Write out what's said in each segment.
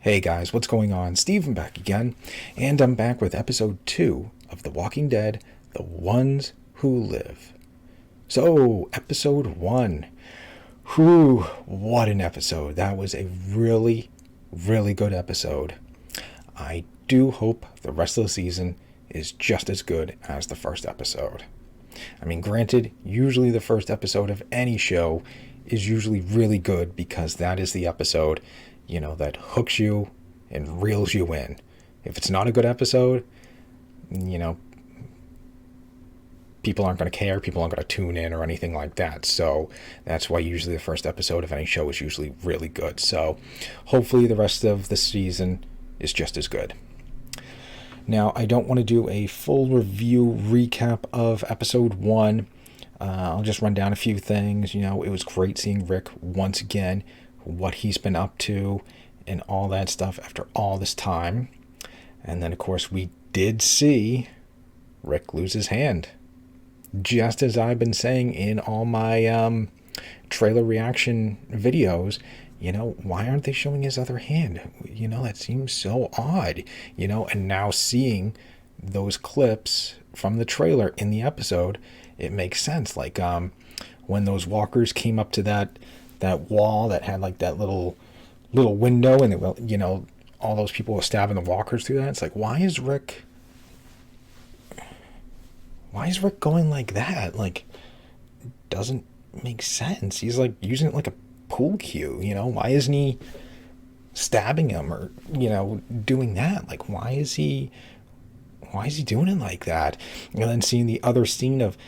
Hey guys, what's going on? Steven back again, and I'm back with episode 2 of The Walking Dead, The Ones Who Live. So, episode 1. Whew, what an episode. That was a really, really good episode. I do hope the rest of the season is just as good as the first episode. I mean, granted, usually the first episode of any show is usually really good because that is the episode, that hooks you and reels you in. If it's not a good episode, people aren't going to care, people aren't going to tune in or anything like that. So that's why usually the first episode of any show is usually really good. So hopefully the rest of the season is just as good. Now, I don't want to do a full review recap of episode 1. I'll just run down a few things. It was great seeing Rick once again, what he's been up to and all that stuff after all this time. And then, of course, we did see Rick lose his hand. Just as I've been saying in all my trailer reaction videos, why aren't they showing his other hand? That seems so odd, and now seeing those clips from the trailer in the episode, it makes sense. Like when those walkers came up to that wall that had like that little window, and all those people were stabbing the walkers through that. It's like, why is Rick going like that? Like, doesn't make sense. He's like using it like a pool cue. Why isn't he stabbing him or doing that? Like, why is he doing it like that? And then seeing the other scene of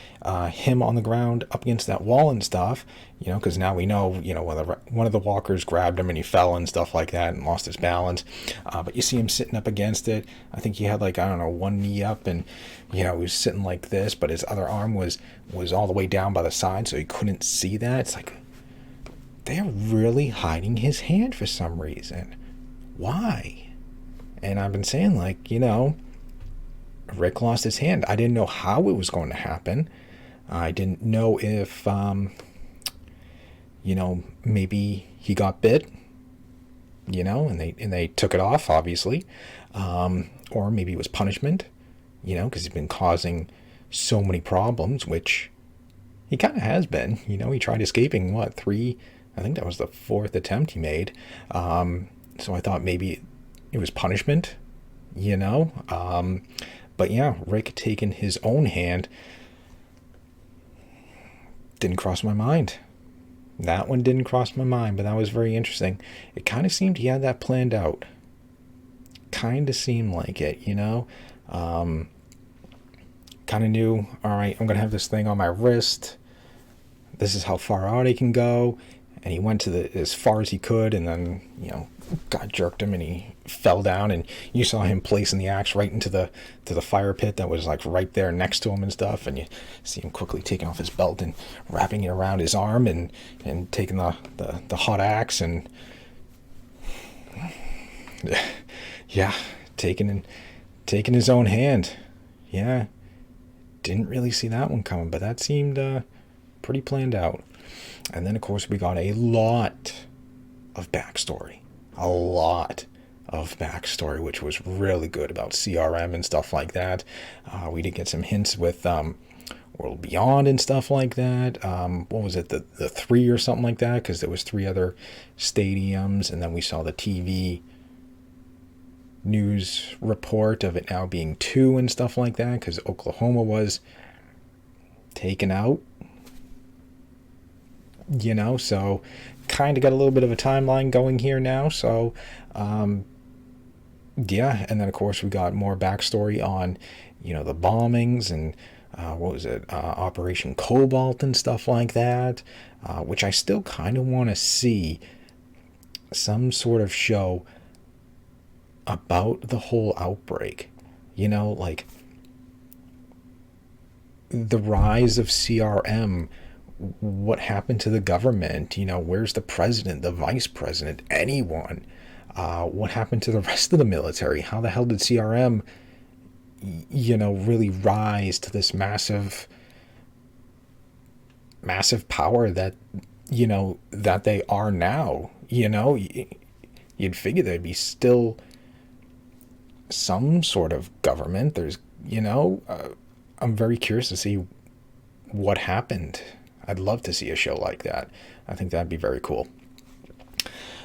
him on the ground up against that wall and stuff, because now we know, whether one of the walkers grabbed him and he fell and stuff like that and lost his balance. But you see him sitting up against it. I think he had one knee up, and he was sitting like this, but his other arm was all the way down by the side, so he couldn't see that. It's like, they're really hiding his hand for some reason. Why? And I've been saying, Rick lost his hand. I didn't know how it was going to happen. I didn't know if, maybe he got bit, and they took it off, obviously. Or maybe it was punishment, because he's been causing so many problems, which he kind of has been. He tried escaping, I think that was the 4th attempt he made. So I thought maybe it was punishment, But yeah, Rick taking his own hand didn't cross my mind. That one didn't cross my mind, but that was very interesting. It kind of seemed he had that planned out. Kind of seemed like it, Kind of knew, all right, I'm going to have this thing on my wrist. This is how far out I can go. And he went to as far as he could, and then, God jerked him, and he fell down, and you saw him placing the axe right into the fire pit that was like right there next to him and stuff, and you see him quickly taking off his belt and wrapping it around his arm and taking the hot axe and yeah, taking his own hand. Yeah, didn't really see that one coming, but that seemed pretty planned out. And then, of course, we got a lot of backstory. Which was really good about CRM and stuff like that. We did get some hints with World Beyond and stuff like that. What was it, the 3 or something like that? Because there was 3 other stadiums, and then we saw the TV news report of it now being 2 and stuff like that, because Oklahoma was taken out. So kind of got a little bit of a timeline going here now. So, yeah. And then, of course, we got more backstory on, the bombings and, Operation Cobalt and stuff like that, which I still kind of want to see some sort of show about the whole outbreak, like the rise of CRM. What happened to the government? Where's the president, the vice president, anyone? What happened to the rest of the military? How the hell did CRM, really rise to this massive power that, that they are now? you'd figure there'd be still some sort of government. There's, I'm very curious to see what happened. I'd love to see a show like that. I think that'd be very cool.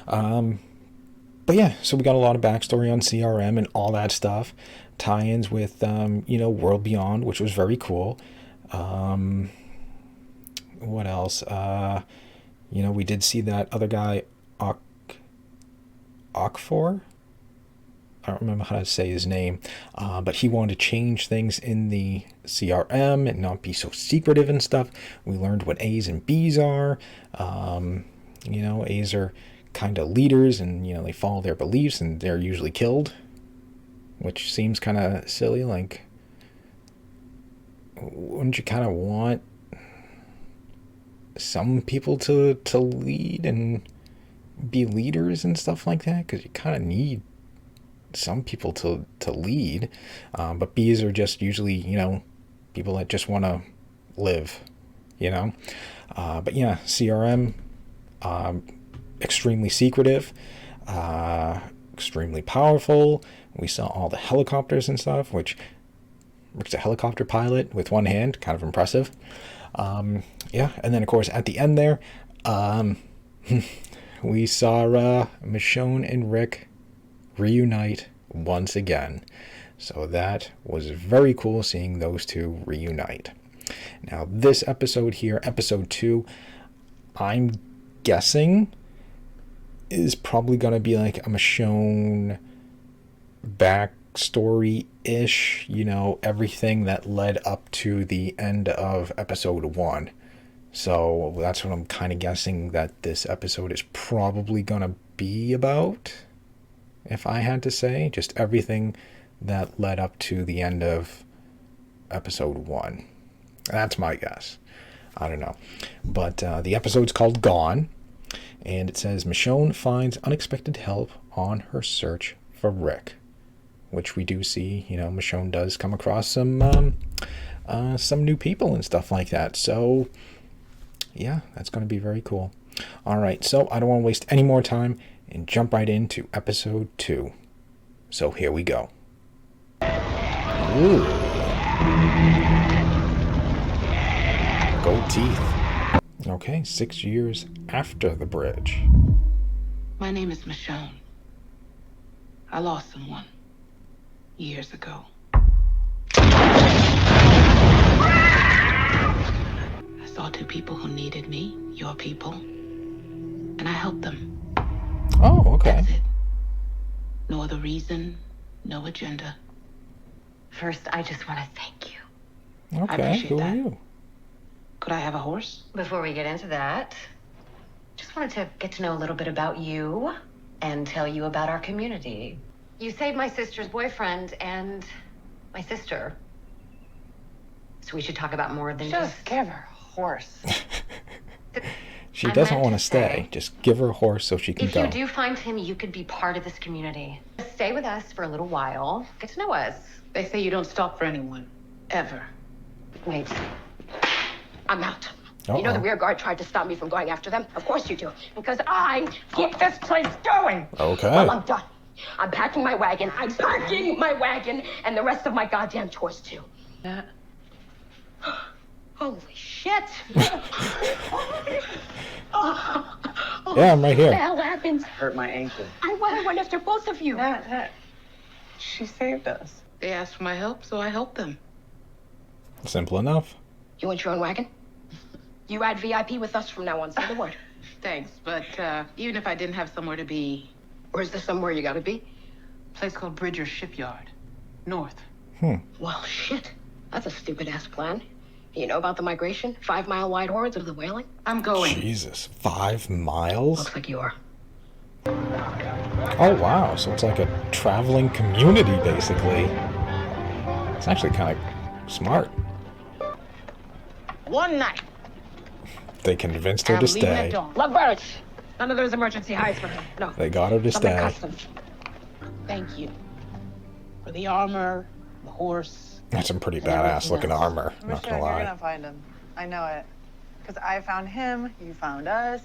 But yeah, so we got a lot of backstory on CRM and all that stuff. Tie-ins with, World Beyond, which was very cool. What else? We did see that other guy, Okfor? I don't remember how to say his name, but he wanted to change things in the CRM and not be so secretive and stuff. We learned what A's and B's are. A's are kind of leaders, and they follow their beliefs, and they're usually killed, which seems kind of silly. Like, wouldn't you kind of want some people to lead and be leaders and stuff like that? Because you kind of need some people to lead, but B's are just usually people that just want to live, but yeah, CRM, extremely secretive, extremely powerful. We saw all the helicopters and stuff, which Rick's a helicopter pilot with one hand, kind of impressive. And then of course at the end there, we saw Michonne and Rick reunite once again. So that was very cool, seeing those two reunite. Now this episode here, episode 2, I'm guessing is probably going to be like a Michonne backstory-ish, everything that led up to the end of episode 1. So that's what I'm kind of guessing that this episode is probably going to be about. If I had to say, just everything that led up to the end of episode 1. That's my guess. I don't know. But the episode's called Gone. And it says, Michonne finds unexpected help on her search for Rick. Which we do see, Michonne does come across some new people and stuff like that. So, yeah, that's going to be very cool. All right, so I don't want to waste any more time and jump right into episode 2. So here we go. Ooh. Gold teeth. Okay, 6 years after the bridge. My name is Michonne. I lost someone years ago. I saw 2 people who needed me, your people, and I helped them. Oh, okay. That's it. No other reason, no agenda. First, I just want to thank you. Okay, I appreciate who that. are you? Could I have a horse? Before we get into that, just wanted to get to know a little bit about you and tell you about our community. You saved my sister's boyfriend and my sister. So we should talk about more than Just give her a horse. She I doesn't meant want to to stay. say, Just give her a horse so she can if go. you do find him, you could be part of this community. Stay with us for a little while. Get to know us. They say you don't stop for anyone. Ever. Wait. I'm out. Uh-oh. You know the rear guard tried to stop me from going after them? Of course you do. Because I keep this place going. Okay. Well, I'm done. I'm packing my wagon. I'm packing my wagon and the rest of my goddamn toys too. That. Holy shit. Yeah, I'm right What the here. hell happened? Hurt my ankle. I went after both of you. She saved us. They asked for my help, so I helped them. Simple enough. You want your own wagon? You ride VIP with us from now on. Say the word. Thanks, but even if I didn't have somewhere to be, Where's there somewhere you gotta be? a place called Bridger Shipyard, north. Well, shit. That's a stupid ass plan. You know about the migration? 5 mile wide hordes of the whaling? I'm going. Jesus, 5 miles? Looks like you are. Oh, wow. So it's like a traveling community, basically. It's actually kind of smart. One night. They convinced her I'm to leaving at stay. dawn. Lovebirds. None of those emergency hides for him. No. They got her to Something stay. custom. Thank you for the armor, the horse. That's some pretty And everything badass looking else. armor, not Michonne, gonna you're lie. gonna find him. I know it. Because I found him, you found us.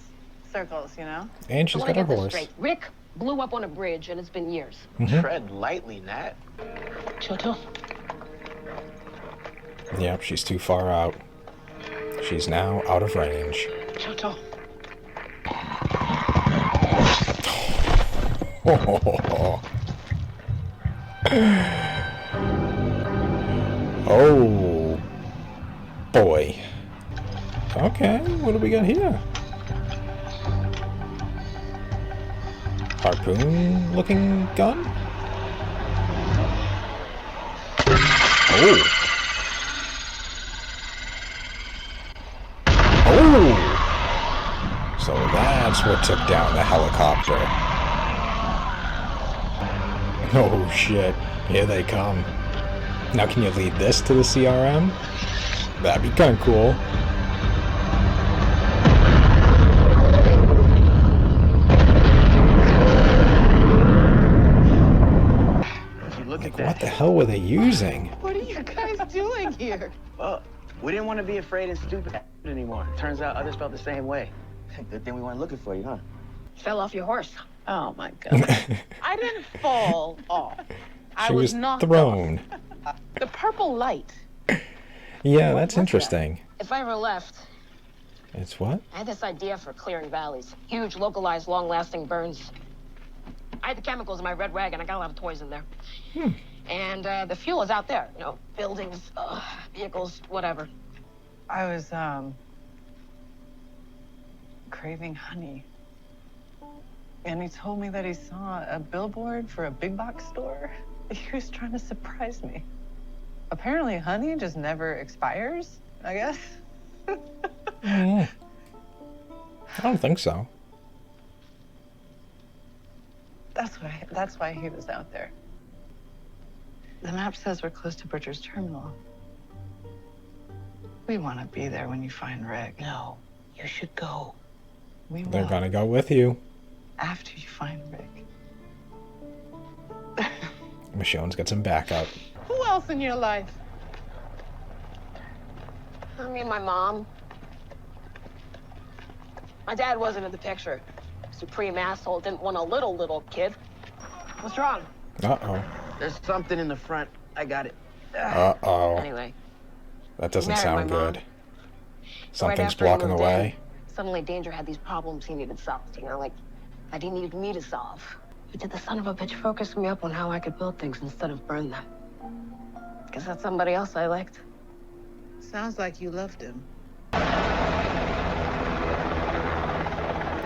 Circles, you know? And I she's wanna got her get this horse. straight. Rick Blew up on a bridge, and it's been years. Tread lightly, Nat. Choto. Yep, she's too far out. She's now out of range. Choto. Oh boy. Okay, what do we got here? Harpoon looking gun? Oh. Oh! So that's what took down the helicopter. Oh shit, here they come. Now can you lead this to the CRM? That'd be kinda cool. Like, what the hell were they using? What are you guys doing here? Well, we didn't want to be afraid and stupid anymore. Turns out others felt the same way. Good thing we weren't looking for you, huh? Fell off your horse. Oh my god. I didn't fall off. She was knocked thrown. off. The purple light. Yeah, that's interesting. If I ever left, It's what? I had this idea for clearing valleys. Huge, localized, long-lasting burns. I had the chemicals in my red wagon. I got a lot of toys in there. And the fuel is out there. You know, buildings, vehicles, whatever. I was, craving honey. And he told me that he saw a billboard for a big box store. He was trying to surprise me. Apparently, honey just never expires, I guess. I don't think so. That's why he was out there. The map says we're close to Butcher's terminal. We want to be there when you find Rick. No, you should go. We They're will. gonna go with you. After you find Rick. Michonne's got some backup. Who else in your life? I mean, my mom. My dad wasn't in the picture. Supreme asshole, didn't want a little kid. What's wrong? Uh-oh. There's something in the front. I got it. Uh-oh. Anyway, That doesn't married sound my mom. good. right Something's after he blocking the moved way. in, suddenly Danger had these problems he needed solved, you know, like that he needed me to solve. He did the son of a bitch focus me up on how I could build things instead of burn them. Guess that's somebody else I liked. Sounds like you loved him.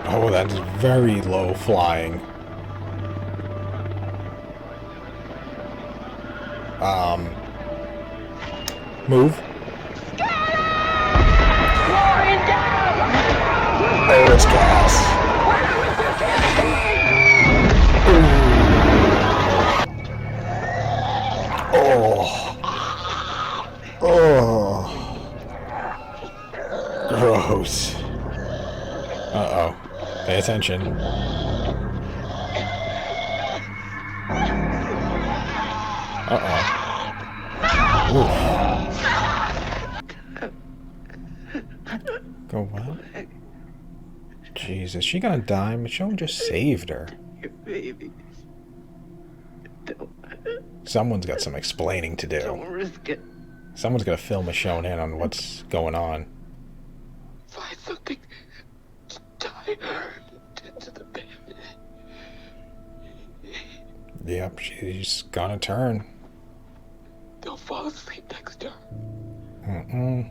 Oh, that's very low flying. Move. Oh, it's gas. Oh. Oh. Gross. Uh-oh. Pay attention. Uh-oh. Go what? Jeez, is she gonna die? Michonne just saved her. Your baby. Someone's got some explaining to do. Don't risk it. Someone's gonna fill Michonne in on what's going on. Find something to tie her into the baby. Yep, she's gonna turn. They'll fall asleep next to her. Mm-mm.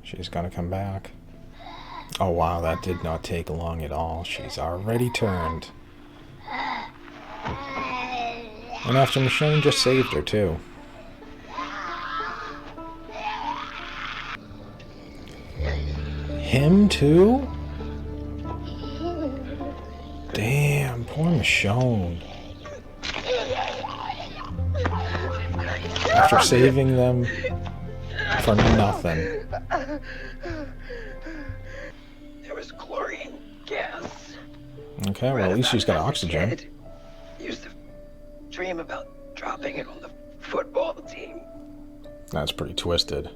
She's gonna come back. Oh wow, that did not take long at all. She's already turned. And after Michonne just saved her too. Him too? Damn, poor Michonne. After saving them for nothing. There was chlorine gas. Okay, well at least she's got oxygen. Used to dream about dropping it on the football team. That's pretty twisted.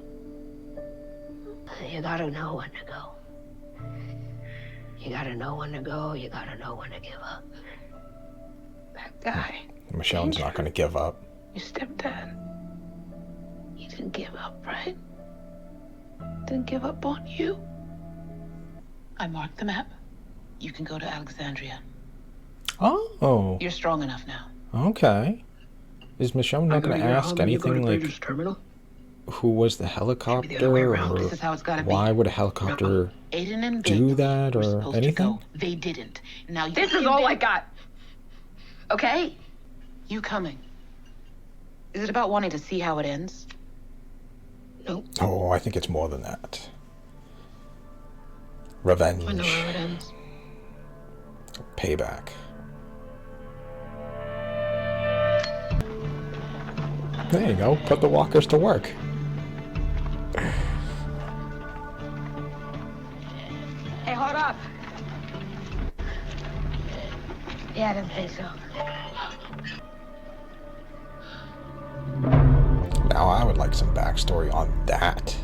You gotta know when to go. You gotta know when to go, you gotta know when to give up. That guy. Michonne's not going to give up. Your stepdad. He didn't give up, right? Didn't give up on you. I marked the map. You can go to Alexandria. Oh, You're strong enough now. okay. Is Michonne not going to ask anything like terminal? who was the Maybe helicopter, the other way around. or This is how it's gotta be. why would a helicopter Aiden and do Vic that, were or supposed to anything? go. They didn't. Now you This is all I got. Okay? You coming? Is it about wanting to see how it ends? Oh, I think it's more than that. Revenge. I know how it ends. Payback. There you go. Put the walkers to work. Hey, hold up. Yeah, I didn't think so. Now I would like some backstory on that.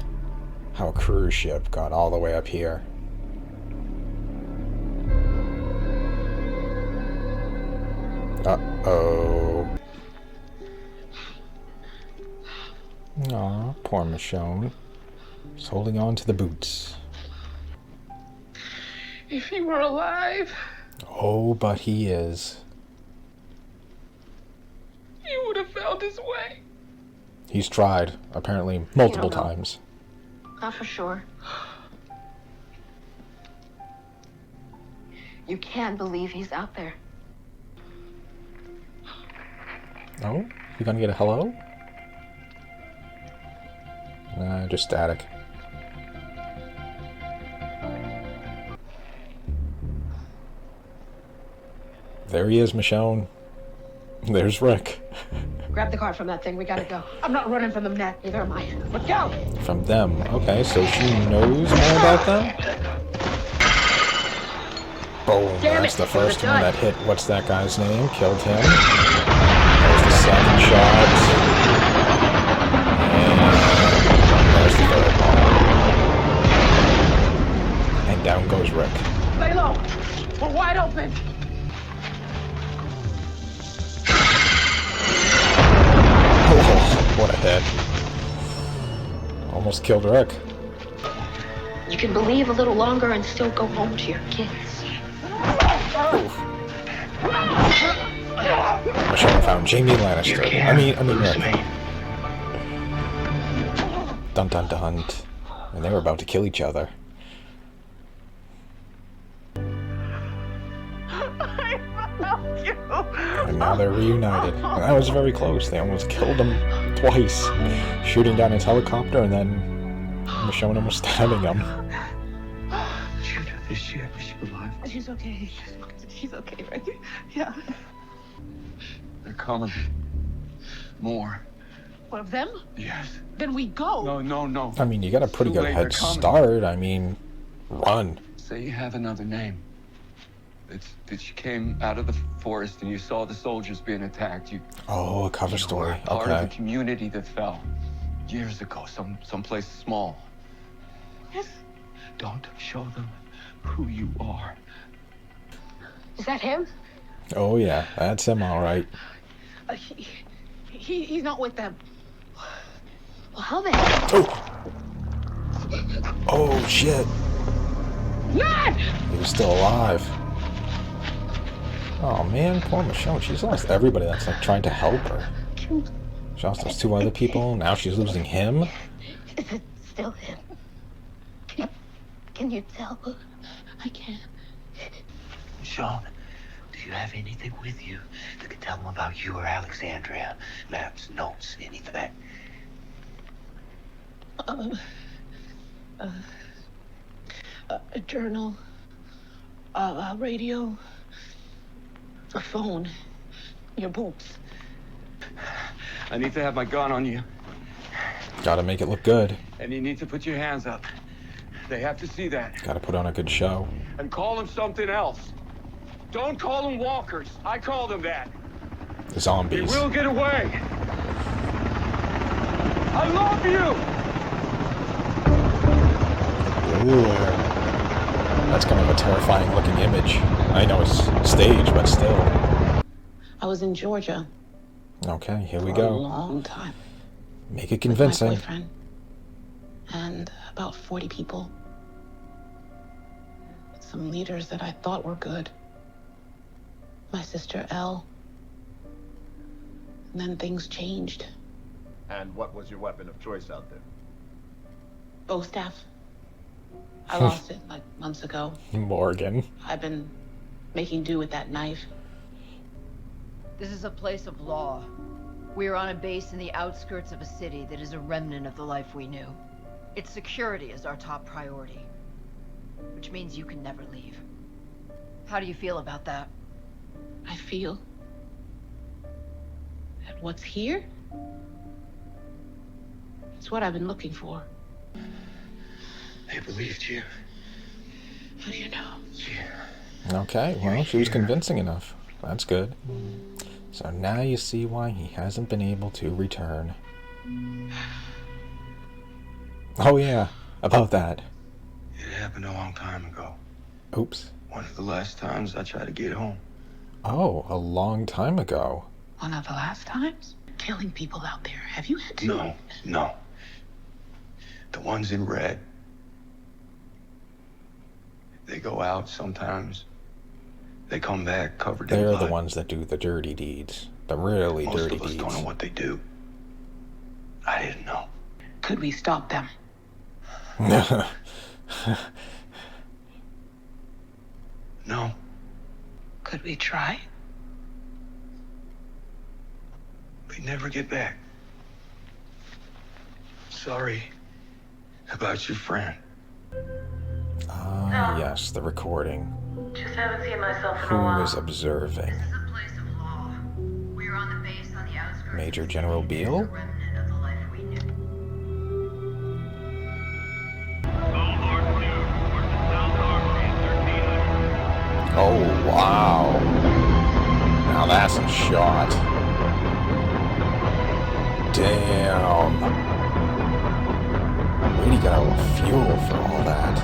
How a cruise ship got all the way up here. Uh-oh. Aw, poor Michonne. He's holding on to the boots. If he were alive, Oh, but he is. he would have found his way. He's tried, apparently, multiple know. times. Not for sure. You can't believe he's out there. Oh? You gonna get a hello? Nah, just static. There he is, Michonne. There's Rick. Grab the card from that thing. We gotta go. I'm not running from them, Nat. Neither am I. Let's go. From them. Okay, so she knows more about them? Boom. Damn That's it, the first we're one done. that hit. What's that guy's name? Killed him. There's the second shot. And there's the third one. And down goes Rick. Lay low. We're wide open. Oh, what a hit. Almost killed Rick. You can believe a little longer and still go home to your kids. Oof. Michonne found Jamie Lannister. I mean Rick. Dun dun dun. And they were about to kill each other. And now they're reunited. And that was very close. They almost killed him twice. Shooting down his helicopter and then Michonne almost stabbing him. Is she alive? She's okay. She's okay, right? Yeah. They're coming. More. One of them? Yes. Then we go. No. I mean, you got a pretty Too good late, head they're coming. start. I mean, run. Say you have another name. That you came out of the forest and you saw the soldiers being attacked. Oh, a cover You story. were part of Okay. the community that fell years ago, someplace small. Yes. Don't show them who you are. Is that him? Oh, yeah. That's him, all right. He's not with them. Well, how the Oh, shit. Nat! He was still alive. Oh, man. Poor Michonne. She's lost everybody that's, like, trying to help her. She lost those two other people. Now she's losing him. Is it still him? Can you tell? I can't. Michonne, do you have anything with you that can tell them about you or Alexandria? Maps, notes, anything? A journal, a radio, a phone, your boots. I need to have my gun on you, Gotta make it look good. and you need to put your hands up. They have to see that. Gotta put on a good show. And call them something else. Don't call them walkers. I call them that. The They zombies. will get away. I love you. Ooh. That's kind of a terrifying looking image. I know it's staged, but still. I was in Georgia Okay, here we for a go. long time Make it with my convincing. boyfriend and about 40 people. Some leaders that I thought were good. My sister Elle. And then things changed. And what was your weapon of choice out there? Bow staff. I lost it like months ago. Morgan. I've been making do with that knife. This is a place of law. We are on a base in the outskirts of a city that is a remnant of the life we knew. Its security is our top priority, which means you can never leave. How do you feel about that? I feel that what's here is what I've been looking for. They believed you. How do you know? Yeah. Okay, well, she was convincing enough. That's good. So now you see why he hasn't been able to return. Oh yeah, about that. It happened a long time ago. Oops. One of the last times I tried to get home. Oh, a long time ago. One of the last times? Killing people out there. Have you had to? No. The ones in red. They go out sometimes. They come back covered in They're blood. the ones that do the dirty deeds. The really Most dirty of us deeds. don't know what they do. I didn't know. Could we stop them? No. Could we try? We'd never get back. Sorry about your friend. Ah, yes, the recording. Just haven't seen myself Who is observing? This is a place of law. We are on the base on the outskirts. Major General Beale? Remnant of the life we knew. Oh, wow. Now that's a shot. Damn. Way to get out of fuel for all that.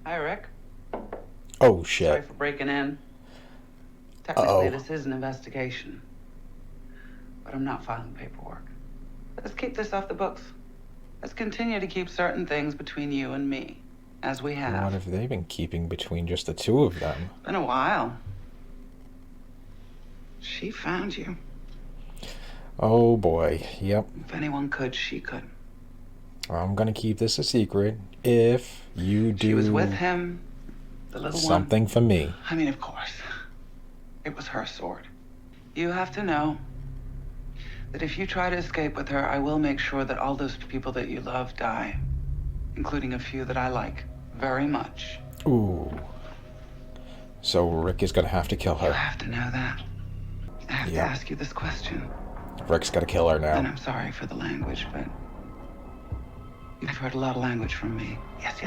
Hi, Rick. Oh, Sorry shit. for breaking in. Technically, Uh-oh. this is an investigation, but I'm not filing paperwork. Let's keep this off the books. Let's continue to keep certain things between you and me, as we have. What have they been keeping between just the two of them? Been a while. She found you. Oh, boy. Yep. If anyone could, she could. I'm gonna keep this a secret if you do She was with him, the little something for me. one. I mean, of course. It was her sword. You have to know that if you try to escape with her, I will make sure that all those people that you love die, including a few that I like very much. Ooh. So Rick is gonna have to kill You her. have to know that. I have to Yep. ask you this question. Rick's gotta kill her And now. I'm sorry for the language, but you've heard a lot of language from me. Yes.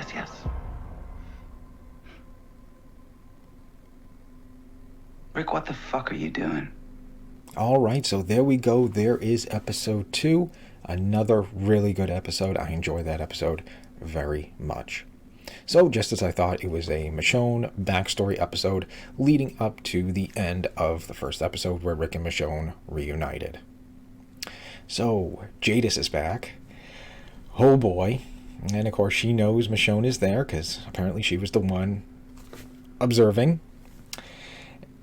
Rick, what the fuck are you doing? Alright, so there we go. There is episode 2. Another really good episode. I enjoyed that episode very much. So, just as I thought, it was a Michonne backstory episode leading up to the end of the first episode where Rick and Michonne reunited. So, Jadis is back. Oh boy. And of course, she knows Michonne is there because apparently she was the one observing.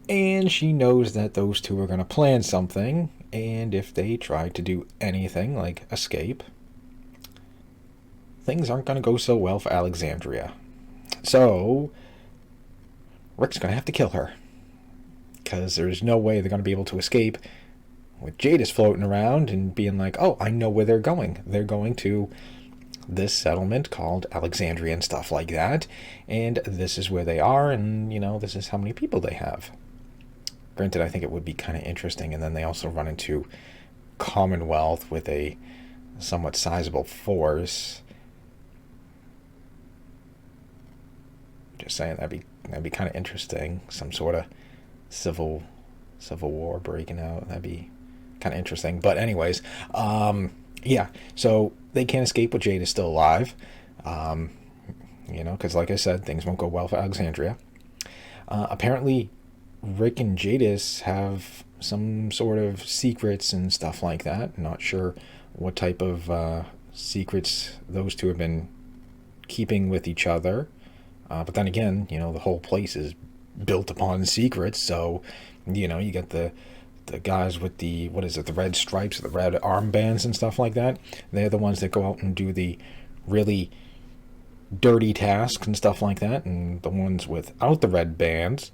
And she knows that those two are going to plan something, and if they try to do anything like escape, things aren't going to go so well for Alexandria. So, Rick's going to have to kill her, because there's no way they're going to be able to escape with Jadis floating around and being like, oh, I know where they're going. They're going to this settlement called Alexandria and stuff like that, and this is where they are, and, you know, this is how many people they have. Granted, I think it would be kind of interesting, and then they also run into Commonwealth with a somewhat sizable force. Just saying, that'd be kind of interesting. Some sort of civil war breaking out. That'd be kind of interesting. But anyways, yeah. So they can't escape with Jade is still alive. You know, because like I said, things won't go well for Alexandria. Apparently, Rick and Jadis have some sort of secrets and stuff like that. Not sure what type of secrets those two have been keeping with each other. But then again, you know, the whole place is built upon secrets. So, you know, you get the guys with the, what is it, the red stripes, the red armbands and stuff like that. They're the ones that go out and do the really dirty tasks and stuff like that. And the ones without the red bands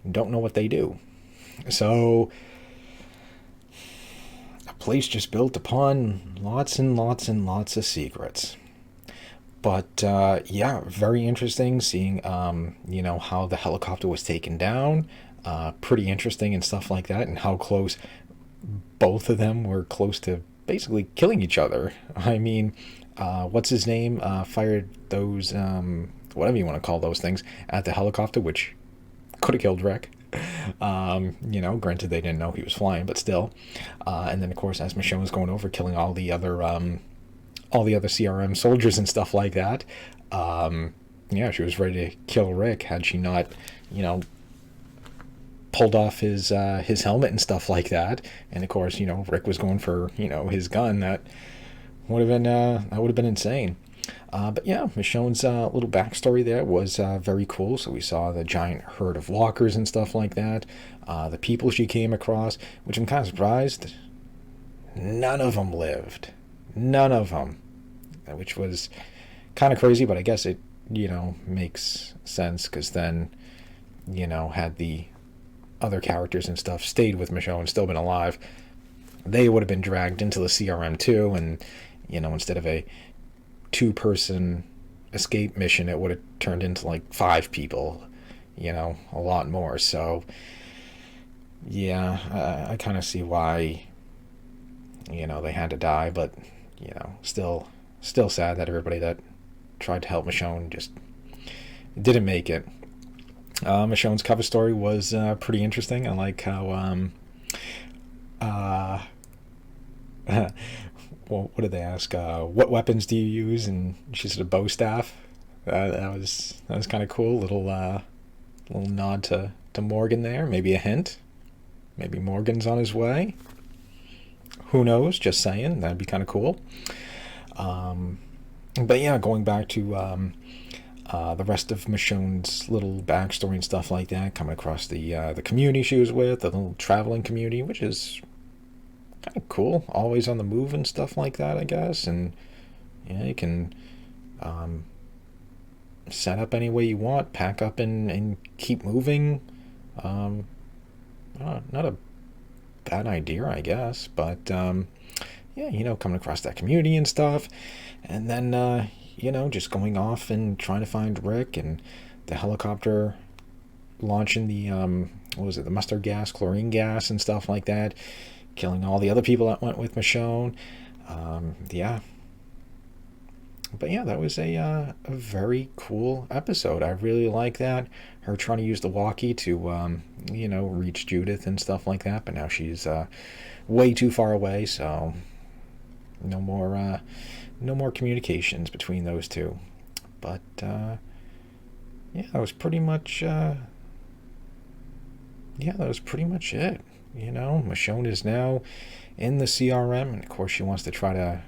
don't know what they do. So, a place just built upon lots and lots and lots of secrets. But yeah, very interesting seeing you know, how the helicopter was taken down. Pretty interesting and stuff like that, and how close both of them were close to basically killing each other. I mean, what's his name? Fired those whatever you want to call those things at the helicopter, which could have killed Rick. You know, granted they didn't know he was flying, but still. And then of course, as Michonne was going over, killing all the other CRM soldiers and stuff like that. Yeah, she was ready to kill Rick had she not, you know, pulled off his helmet and stuff like that. And of course, you know, Rick was going for, you know, his gun. That would have been insane. But yeah, Michonne's little backstory there was very cool. So we saw the giant herd of walkers and stuff like that. The people she came across, which I'm kind of surprised, none of them lived. None of them. Which was kind of crazy, but I guess it, you know, makes sense, because then, you know, had the other characters and stuff stayed with Michonne and still been alive, they would have been dragged into the CRM too, and, you know, instead of a 2-person escape mission, it would have turned into like 5 people, you know, a lot more. So yeah, I kind of see why, you know, they had to die, but, you know, still sad that everybody that tried to help Michonne just didn't make it. Michonne's cover story was pretty interesting. I like how well, what did they ask? What weapons do you use? And she said a bow staff. That was kind of cool. Little nod to Morgan there. Maybe a hint. Maybe Morgan's on his way. Who knows? Just saying. That'd be kind of cool. But yeah, going back to the rest of Michonne's little backstory and stuff like that, coming across the community she was with, the little traveling community, which is kind of cool. Always on the move and stuff like that, I guess. And yeah, you can set up any way you want, pack up and keep moving. Not a bad idea, I guess. But yeah, you know, coming across that community and stuff. And then, you know, just going off and trying to find Rick, and the helicopter launching the, what was it, the mustard gas, chlorine gas and stuff like that, killing all the other people that went with Michonne. Yeah. But yeah, that was a very cool episode. I really like that. Her trying to use the walkie to, you know, reach Judith and stuff like that, but now she's way too far away, so no more communications between those two. But yeah, that was pretty much it. You know, Michonne is now in the CRM, and of course she wants to try to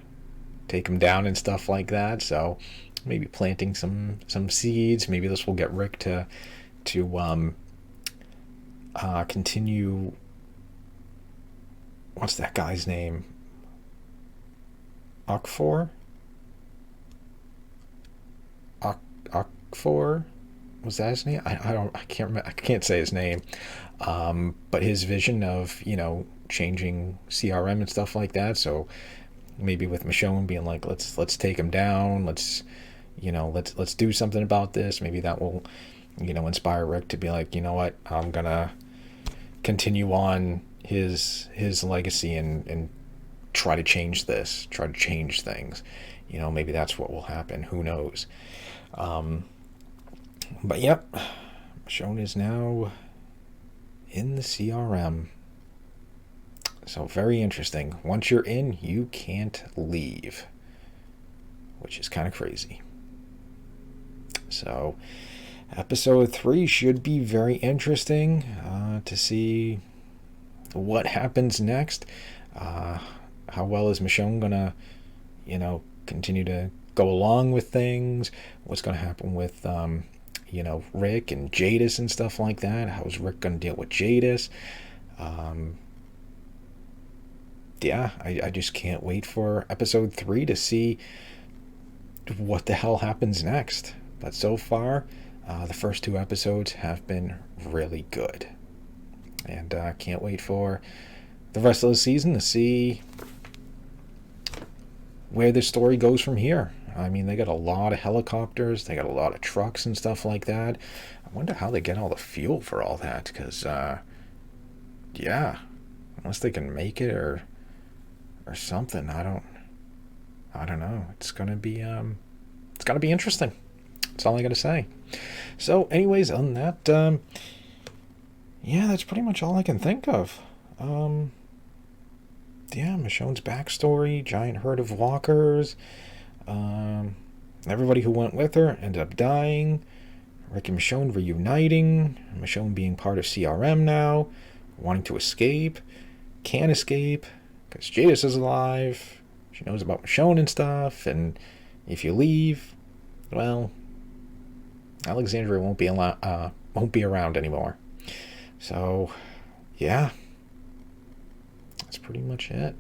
take him down and stuff like that. So maybe planting some seeds. Maybe this will get Rick to continue. What's that guy's name? Akfor? Akfor? Was that his name? I can't remember. I can't say his name. But his vision of, you know, changing CRM and stuff like that. So maybe with Michonne being like, let's take him down. Let's do something about this. Maybe that will, you know, inspire Rick to be like, you know what, I'm gonna continue on his legacy and try to change this, try to change things. You know, maybe that's what will happen. Who knows? But yep, Michonne is now in the CRM. So very interesting. Once you're in, you can't leave, which is kind of crazy. So episode 3 should be very interesting to see what happens next. How well is Michonne gonna, continue to go along with things? What's gonna happen with, Rick and Jadis and stuff like that? How's Rick gonna deal with Jadis? Yeah, I just can't wait for episode 3 to see what the hell happens next. But so far, the first 2 episodes have been really good. And I can't wait for the rest of the season to see where this story goes from here. I mean, they got a lot of helicopters, they got a lot of trucks and stuff like that. I wonder how they get all the fuel for all that, because, yeah, unless they can make it or something, I don't know. It's gonna be interesting. That's all I gotta say. So, anyways, on that, yeah, that's pretty much all I can think of. Yeah, Michonne's backstory, giant herd of walkers, everybody who went with her ended up dying, Rick and Michonne reuniting, Michonne being part of CRM now, wanting to escape, can't escape, because Jadis is alive, she knows about Michonne and stuff, and if you leave, well, Alexandria won't be around anymore. So, yeah, that's pretty much it.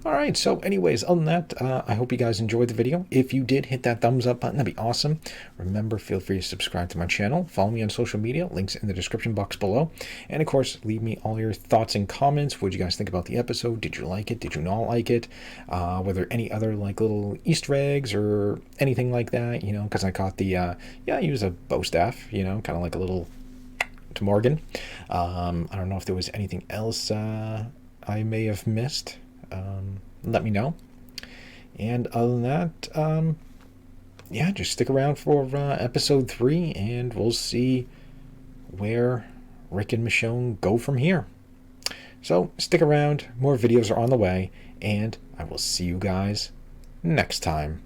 Alright, so anyways, other than that, I hope you guys enjoyed the video. If you did, hit that thumbs up button, that'd be awesome. Remember, feel free to subscribe to my channel, follow me on social media, links in the description box below, and of course, leave me all your thoughts and comments. What did you guys think about the episode? Did you like it? Did you not like it? Were there any other like little Easter eggs or anything like that? Because I caught the, I use a bow staff, kind of like a little to Morgan. I don't know if there was anything else I may have missed. Let me know. And other than that, yeah, just stick around for episode 3 and we'll see where Rick and Michonne go from here. So stick around, more videos are on the way, and I will see you guys next time.